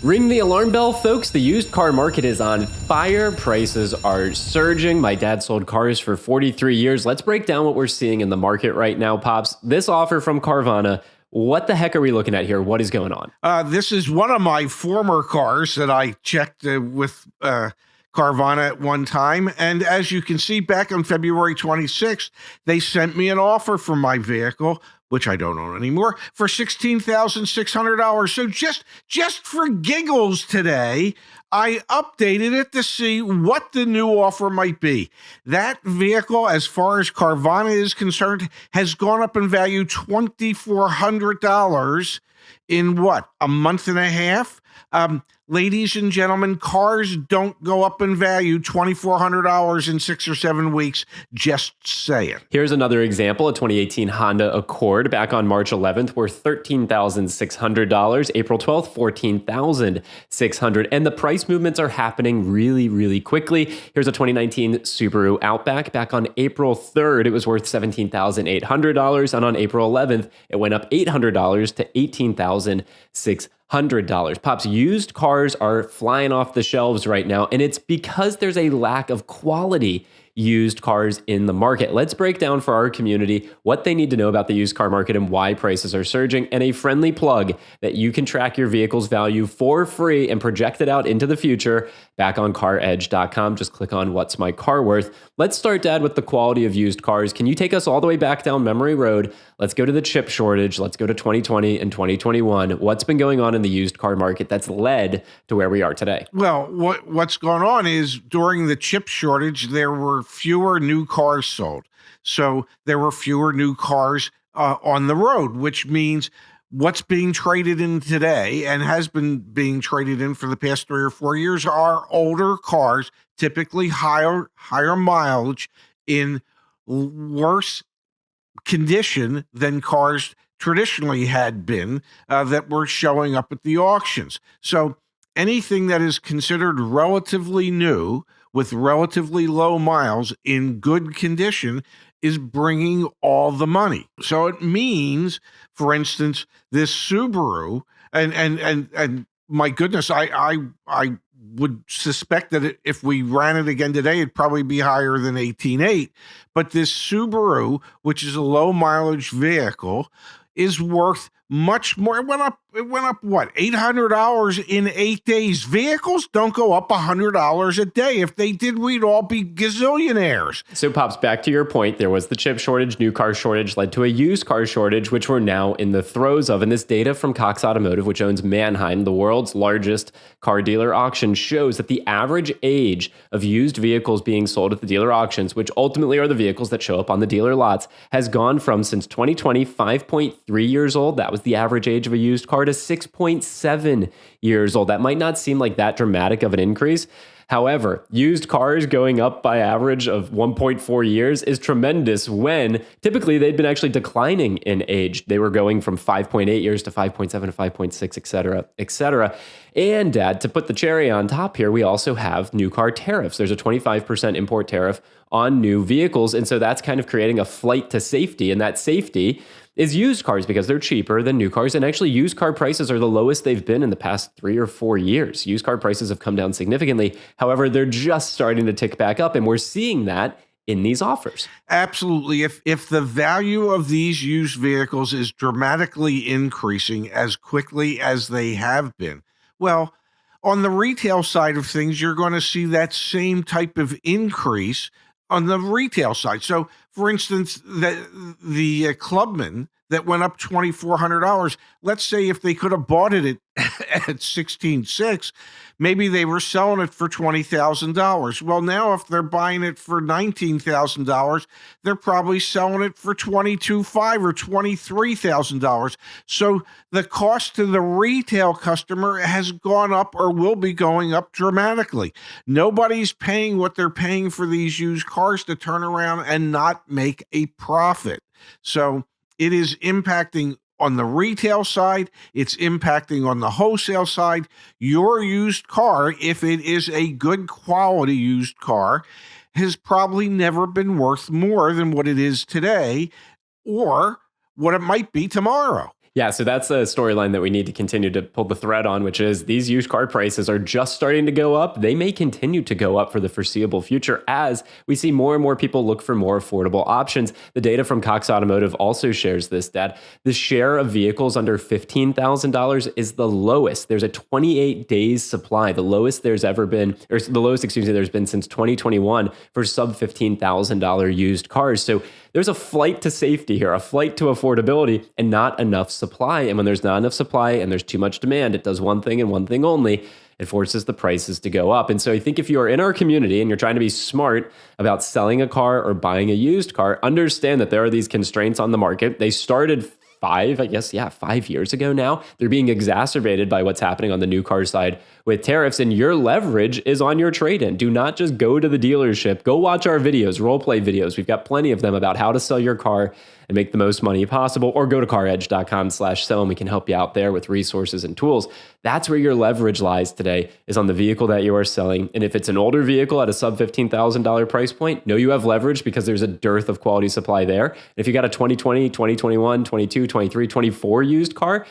Ring the alarm bell, folks. The used car market is on fire. Prices are surging. My dad sold cars for 43 years. Let's break down what we're seeing in the market right now, Pops. This offer from Carvana, what the heck are we looking at here? What is going on? This is one of my former cars that I checked with Carvana at one time. And as you can see, back on February 26th, they sent me an offer for my vehicle, which I don't own anymore, for $16,600. So just for giggles today, I updated it to see what the new offer might be. That vehicle, as far as Carvana is concerned, has gone up in value $2,400 in what, a month and a half? Ladies and gentlemen, cars don't go up in value $2,400 in 6 or 7 weeks. Just saying. Here's another example, a 2018 Honda Accord back on March 11th worth $13,600. April 12th, $14,600. And the price movements are happening really, really quickly. Here's a 2019 Subaru Outback back on April 3rd. It was worth $17,800. And on April 11th, it went up $800 to $18,600. Pops, used cars are flying off the shelves right now, and it's because there's a lack of quality used cars in the market. Let's break down for our community what they need to know about the used car market and why prices are surging, and a friendly plug that you can track your vehicle's value for free and project it out into the future back on CarEdge.com. Just click on What's My Car Worth. Let's start, Dad, with the quality of used cars. Can you take us all the way back down memory road? Let's go to the chip shortage. Let's go to 2020 and 2021. What's been going on in the used car market that's led to where we are today? Well, what's going on is during the chip shortage, there were fewer new cars sold. So there were fewer new cars on the road, which means what's being traded in today and has been being traded in for the past 3 or 4 years are older cars, typically higher mileage, in worse condition than cars traditionally had been that were showing up at the auctions. So anything that is considered relatively new with relatively low miles in good condition is bringing all the money. So it means, for instance, this Subaru, and my goodness, I would suspect that if we ran it again today, it'd probably be higher than 18.8. But this Subaru, which is a low mileage vehicle, is worth much more. It went up what, $800 in 8 days. Vehicles don't go up $100 a day. If they did, we'd all be gazillionaires. So, Pops, back to your point, there was the chip shortage, new car shortage led to a used car shortage, which we're now in the throes of. And this data from Cox Automotive, which owns Manheim, the world's largest car dealer auction, shows that the average age of used vehicles being sold at the dealer auctions, which ultimately are the vehicles that show up on the dealer lots, has gone from, since 2020, 5.3 years old. That was the average age of a used car, to 6.7 years old. That might not seem like that dramatic of an increase. However, used cars going up by average of 1.4 years is tremendous when typically they'd been actually declining in age. They were going from 5.8 years to 5.7 to 5.6, et cetera, et cetera. And, Dad, to put the cherry on top here, we also have new car tariffs. There's a 25% import tariff on new vehicles. And so that's kind of creating a flight to safety. And that safety is used cars because they're cheaper than new cars. And actually, used car prices are the lowest they've been in the past 3 or 4 years. Used car prices have come down significantly. However, they're just starting to tick back up. And we're seeing that in these offers. Absolutely. If the value of these used vehicles is dramatically increasing as quickly as they have been, well, on the retail side of things, you're going to see that same type of increase on the retail side. So, for instance, the Clubman that went up $2,400, let's say if they could have bought it at $16,600, maybe they were selling it for $20,000. Well, now if they're buying it for $19,000, they're probably selling it for $22,500 or $23,000. So the cost to the retail customer has gone up or will be going up dramatically. Nobody's paying what they're paying for these used cars to turn around and not make a profit. So it is impacting on the retail side, it's impacting on the wholesale side. Your used car, if it is a good quality used car, has probably never been worth more than what it is today or what it might be tomorrow. Yeah, so that's a storyline that we need to continue to pull the thread on, which is these used car prices are just starting to go up. They may continue to go up for the foreseeable future as we see more and more people look for more affordable options. The data from Cox Automotive also shares this, Dad. The share of vehicles under $15,000 is the lowest. There's a 28 days supply, the lowest there's ever been, or the lowest, there's been since 2021 for sub $15,000 used cars. So there's a flight to safety here, a flight to affordability, and not enough supply. And when there's not enough supply and there's too much demand, it does one thing and one thing only. It forces the prices to go up. And so I think if you are in our community and you're trying to be smart about selling a car or buying a used car, understand that there are these constraints on the market. They started 5 years ago now. They're being exacerbated by what's happening on the new car side with tariffs, and your leverage is on your trade-in. Do not just go to the dealership. Go watch our videos, role play videos. We've got plenty of them about how to sell your car and make the most money possible, or go to caredge.com/sell and we can help you out there with resources and tools. That's where your leverage lies today, is on the vehicle that you are selling. And if it's an older vehicle at a sub $15,000 price point, know you have leverage because there's a dearth of quality supply there. And if you got a 2020, 2021, 22, 23, 24 used car,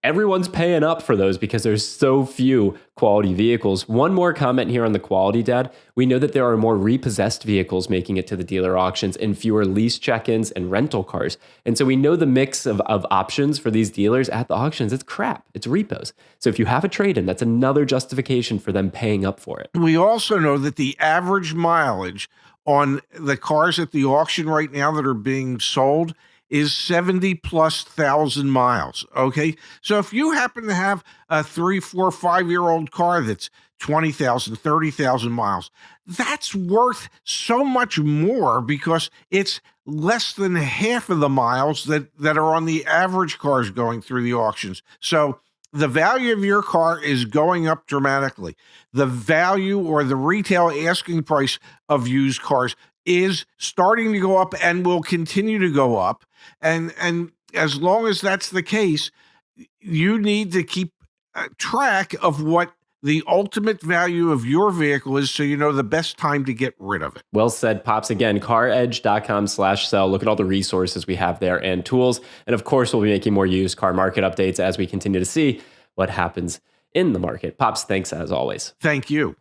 everyone's paying up for those because there's so few quality vehicles. One more comment here on the quality, Dad. We know that there are more repossessed vehicles making it to the dealer auctions and fewer lease check-ins and rental cars. And so we know the mix of options for these dealers at the auctions, it's crap. It's repos. So if you have a trade-in, that's another justification for them paying up for it. We also know that the average mileage on the cars at the auction right now that are being sold is 70,000+ miles. Okay. So if you happen to have a 3, 4, 5-year-old car that's 20,000, 30,000 miles, that's worth so much more because it's less than half of the miles that are on the average cars going through the auctions. So the value of your car is going up dramatically. The value or the retail asking price of used cars is starting to go up and will continue to go up. And as long as that's the case, you need to keep track of what the ultimate value of your vehicle is so you know the best time to get rid of it. Well said, Pops. Again, caredge.com/sell. Look at all the resources we have there and tools. And of course, we'll be making more used car market updates as we continue to see what happens in the market. Pops, thanks as always. Thank you.